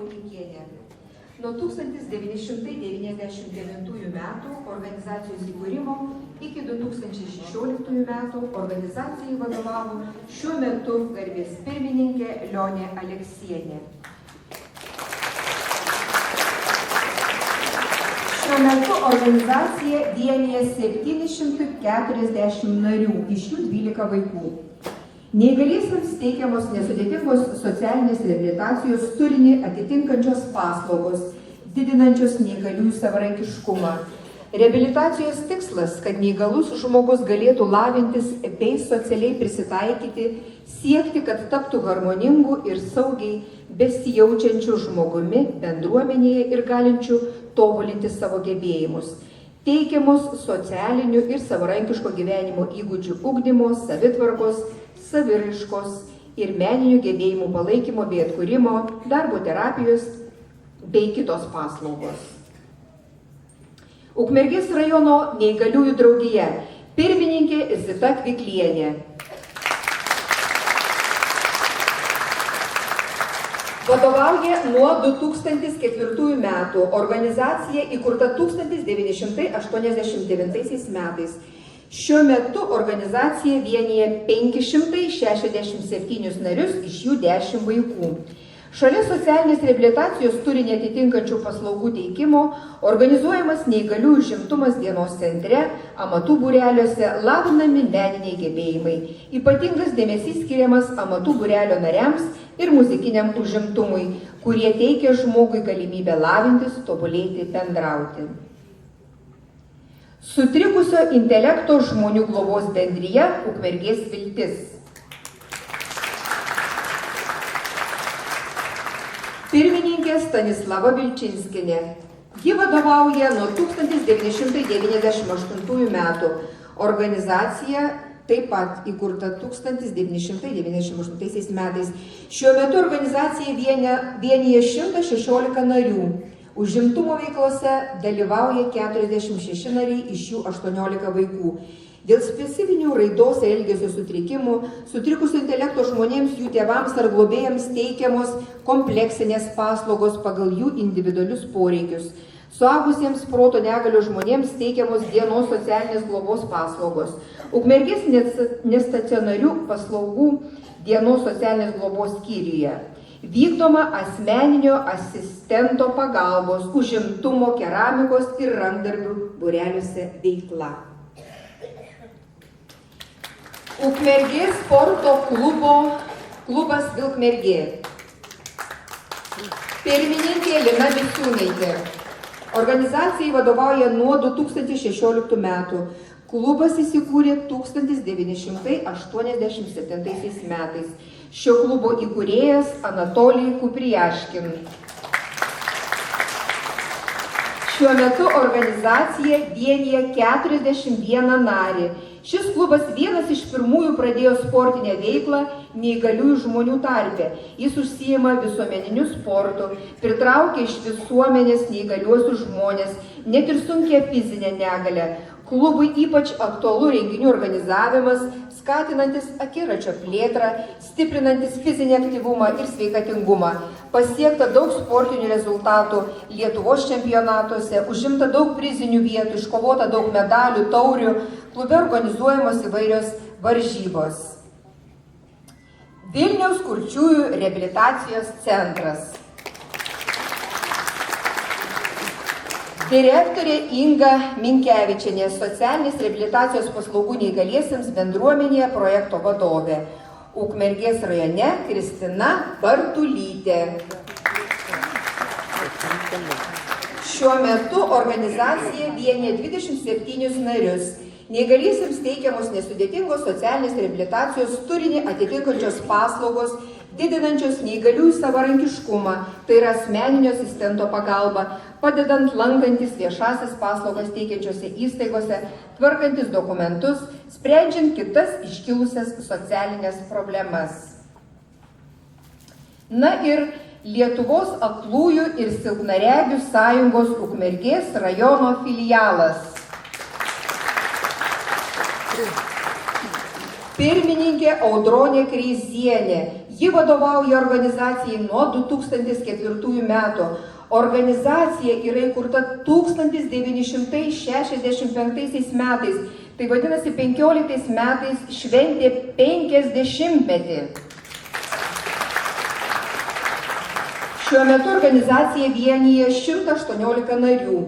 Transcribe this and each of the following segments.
Kaunikienė. Nuo 1999 metų organizacijos įkūrimo iki 2016 metų organizacijai vadovavo šiuo metu garbės pirmininkė Lionė Aleksienė. Šiuo metu organizacija vienija 740 narių, iš jų 12 vaikų. Neįgaliesiems teikiamos nesudėtingos socialinės reabilitacijos turinį atitinkančios paslaugos, didinančios neįgaliųjų savarankiškumą. Reabilitacijos tikslas, kad neįgalus žmogus galėtų lavintis bei socialiai prisitaikyti, siekti, kad taptų harmoningu ir saugiai besijaučiančiu žmogumi bendruomenėje ir galinčiu tobulinti savo gebėjimus. Teikiamos socialinių ir savarankiško gyvenimo įgūdžių ugdymo, savitvarkos, saviraiškos ir meninių gebėjimų palaikymo bei atkūrimo, darbo terapijos bei kitos paslaugos. Ukmergės rajono neįgaliųjų draugija, pirmininkė Zita Kviklienė. Vadovauja nuo 2004 metų, organizacija įkurta 1989 metais. Šiuo metu organizacija vienija 567 narius, iš jų 10 vaikų. Šalia socialinės reabilitacijos turinį atitinkančių paslaugų teikimo organizuojamas neįgaliųjų užimtumas dienos centre, amatų būreliuose, lavinami meniniai gebėjimai. Ypatingas dėmesys skiriamas amatų būrelio nariams ir muzikiniam užimtumui, kurie teikia žmogui galimybę lavintis, tobulėti, bendrauti. Sutrikusio intelekto žmonių globos bendrija Ukmergės viltis. Pirmininkė Stanislava Vilčinskienė. Ji vadovauja nuo 1998 metų. Organizacija taip pat įkurta 1998 metais. Šiuo metu organizacija vienija 116 narių. Užimtumo veiklose dalyvauja 46 nariai, iš jų 18 vaikų. Dėl specifinių raidos ir elgesio sutrikimų, sutrikusio intelekto žmonėms, jų tėvams ar globėjams teikiamos kompleksinės paslaugos pagal jų individualius poreikius. Suaugusiems proto negalio žmonėms teikiamos dienos socialinės globos paslaugos. Ukmergės nestacionarių paslaugų dienos socialinės globos skyriuje. Vykdoma asmeninio asistento pagalbos, užimtumo, keramikos ir rankdarbių būreliuose veikla. Ukmergės sporto klubas Vilkmergė. Pirmininkė Lina Bisiūnaitė. Organizacijai vadovauja nuo 2016 metų. Klubas įsikūrė 1987 metais. Šio klubo įkūrėjas Anatolij Kuprijaškin. Šiuo metu organizacija vienija 41 narį. Šis klubas vienas iš pirmųjų pradėjo sportinę veiklą neįgaliųjų žmonių tarpe. Jis užsiima visuomeniniu sportu, pritraukia iš visuomenės neįgaliuosius žmonės, net ir sunkia fizinė negalia. Klubui ypač aktualu renginių organizavimas, skatinantis akiračio plėtrą, stiprinantis fizinį aktyvumą ir sveikatingumą. Pasiekta daug sportinių rezultatų Lietuvos čempionatuose, užimta daug prizinių vietų, iškovota daug medalių, taurių, klube organizuojamos įvairios varžybos. Vilniaus kurčiųjų reabilitacijos centras. Direktorė Inga Minkevičienė, socialinės reabilitacijos paslaugų neįgaliesiems bendruomenėje projekto vadovė. Ukmergės rajone Kristina Bartulytė. Šiuo metu organizacija vienija 27 narius. Neįgaliesiems teikiamos nesudėtingos socialinės reabilitacijos turinį atitinkančios paslaugos, didinančios neįgaliųjų savarankiškumą, tai yra asmeninio asistento pagalba, padedant lankantis viešasis paslaugas teikiančiose įstaigose, tvarkantis dokumentus, sprendžiant kitas iškilusias socialinės problemas. Na ir Lietuvos aklųjų ir silpnaregių sąjungos Ukmergės rajono filialas. Pirmininkė Audronė Kreizienė. Ji vadovauja organizacijai nuo 2004 metų. Organizacija yra įkurta 1965 metais. Tai vadinasi, 15 metais šventė 50-metį. Šiuo metu organizacija vienyje 118 narių.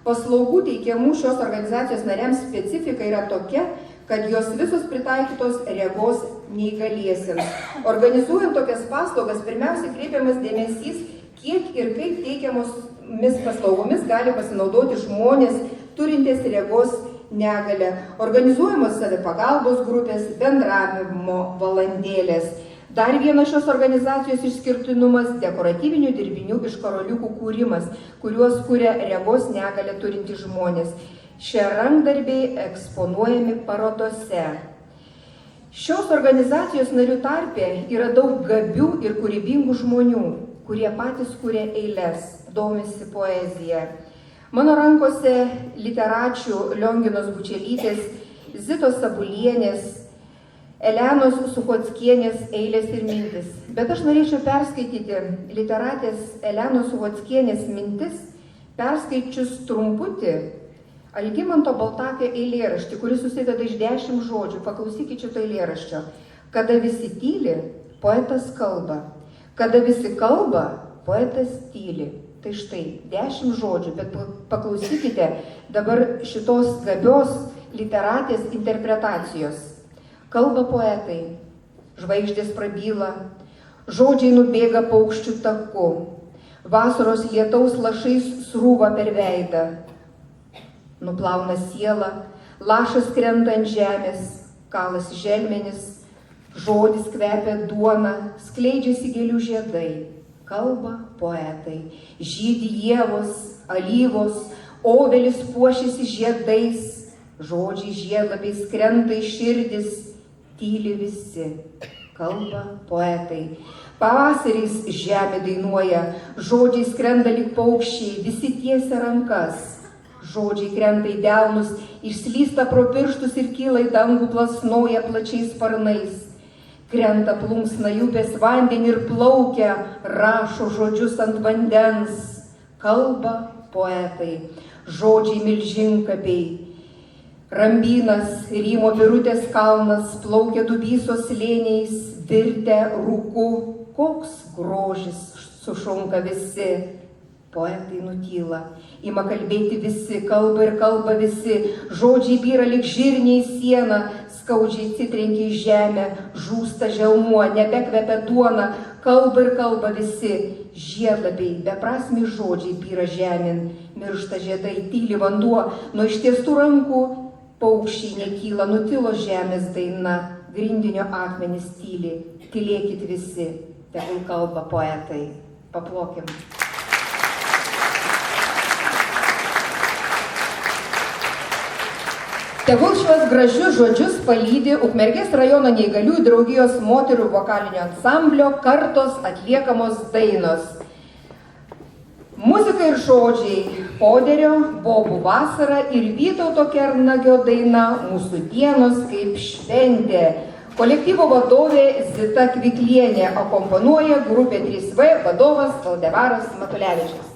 Paslaugų teikiamų šios organizacijos nariams specifika yra tokia, kad jos visos pritaikytos regos neįgaliesiems. Organizuojant tokias paslaugas, pirmiausia kreipiamas dėmesys, kiek ir kaip teikiamomis paslaugomis gali pasinaudoti žmonės turintys regos negalią. Organizuojamos savipagalbos grupės, bendravimo valandėlės. Dar vienas šios organizacijos išskirtinumas – dekoratyvinių dirbinių iš karoliukų kūrimas, kuriuos kuria regos negalią turintys žmonės. Šie rankdarbiai eksponuojami parodose. Šios organizacijos narių tarpe yra daug gabių ir kūrybingų žmonių, kurie patys kuria eiles, domisi poezija. Mano rankose literačių Lionginos Bučelytės, Zitos Sabulienės, Elenos Suchockienės eilės ir mintis. Bet aš norėčiau perskaityti literatės Elenos Suchockienės mintis, perskaičius trumputį Algimanto Baltakio eilėraštį, kuris susideda iš 10 žodžių. Paklausykite šito eilėraščio. Kada visi tyli, poetas kalba. Kada visi kalba, poetas tyli. Tai štai, 10 žodžių, bet paklausykite dabar šitos gabios literatės interpretacijos. Kalba poetai, žvaigždės prabyla, žodžiai nubėga paukščių taku, vasaros lietaus lašais srūva per veidą. Nuplauna sielą, lašas krenta ant žemės, kalasi želmenis, žodis kvepia duona, skleidžiasi gėlių žiedai. Kalba poetai, žydi ievos, alyvos, obelis puošiasi žiedais, žodžiai žiedlapiais krenta į širdis, tyli visi. Kalba poetai. Pavasariais žemė dainuoja, žodžiai skrenda lyg paukščiai, visi tiesia rankas. Žodžiai krenta į delnus, išslysta pro pirštus ir kyla į dangų, plasnoja plačiais sparnais. Krenta plunksna į upės vandenį ir plaukia, rašo žodžius ant vandens. Kalba poetai, žodžiai milžinkapiai. Rambynas, Rymo Birutės kalnas, plaukia Dubysos slėniais, virtę rūku. Koks grožis, sušunka visi. Poetai nutyla, ima kalbėti visi, kalba ir kalba visi. Žodžiai byra lyg žirniai sieną, skaudžiai citrenkia į žemę, žūsta želmuo, nebekvepia duona. Kalba ir kalba visi. Žiedlapiai, beprasmiai žodžiai byra žemėn, miršta žiedai, tyli vanduo, nuo ištiestų rankų paukščiai nekyla, nutilo žemės daina, grindinio akmenys tyli, tylėkit visi, tegul kalba poetai. Paplokim. Tegul šiuos gražius žodžius palydi Ukmergės rajono neįgaliųjų draugijos moterų vokalinio ansamblio kartos atliekamos dainos. Muzika ir žodžiai Poderio, Bobų vasara ir Vytauto Kernagio daina Mūsų dienos kaip šventė. Kolektyvo vadovė Zita Kviklienė, akompanuoja grupė 3V vadovas Valdevaras Matulevičius.